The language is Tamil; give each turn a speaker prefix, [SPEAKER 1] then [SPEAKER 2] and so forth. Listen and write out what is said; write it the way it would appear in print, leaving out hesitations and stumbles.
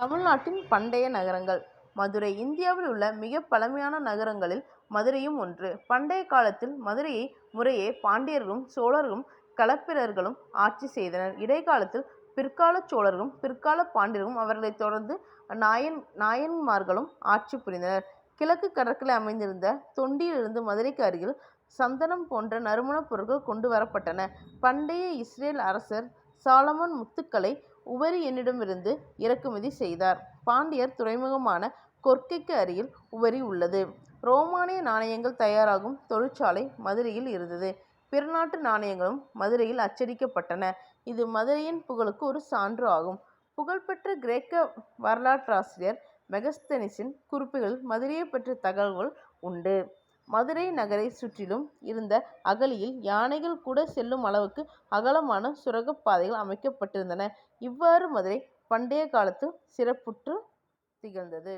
[SPEAKER 1] தமிழ்நாட்டின் பண்டைய நகரங்கள். மதுரை இந்தியாவில் உள்ள மிக பழமையான நகரங்களில் மதுரையும் ஒன்று. பண்டைய காலத்தில் மதுரையை முறையே பாண்டியர்களும் சோழர்களும் களப்பிரர்களும் ஆட்சி செய்தனர். இடைக்காலத்தில் பிற்காலச் சோழர்களும் பிற்கால பாண்டியர்களும் அவர்களைத் தொடர்ந்து நாயன்மார்களும் ஆட்சி புரிந்தனர். கிழக்கு கடற்கரை அமைந்திருந்த தொண்டியிலிருந்து மதுரைக்கு அருகில் சந்தனம் போன்ற நறுமணப் பொருட்கள் கொண்டு வரப்பட்டன. பண்டைய இஸ்ரேல் அரசர் சாலமன் முத்துக்களை உபரி எண்ணிடமிருந்து இறக்குமதி செய்தார். பாண்டியர் துறைமுகமான கொர்க்கைக்கு அருகில் உபரி உள்ளது. ரோமானிய நாணயங்கள் தயாராகும் தொழிற்சாலை மதுரையில் இருந்தது. பிற நாட்டு நாணயங்களும் மதுரையில் அச்சடிக்கப்பட்டன. இது மதுரையின் புகழுக்கு ஒரு சான்று ஆகும். புகழ்பெற்ற கிரேக்க வரலாற்றாசிரியர் மெகஸ்தனிஸின் குறிப்புகளில் மதுரையை பற்றிய தகவல்கள் உண்டு. மதுரை நகரை சுற்றிலும் இருந்த அகழியில் யானைகள் கூட செல்லும் அளவுக்கு அகலமான சுரங்கப்பாதைகள் அமைக்கப்பட்டிருந்தன. இவ்வாறு மதுரை பண்டைய காலத்தில் சிறப்புற்று திகழ்ந்தது.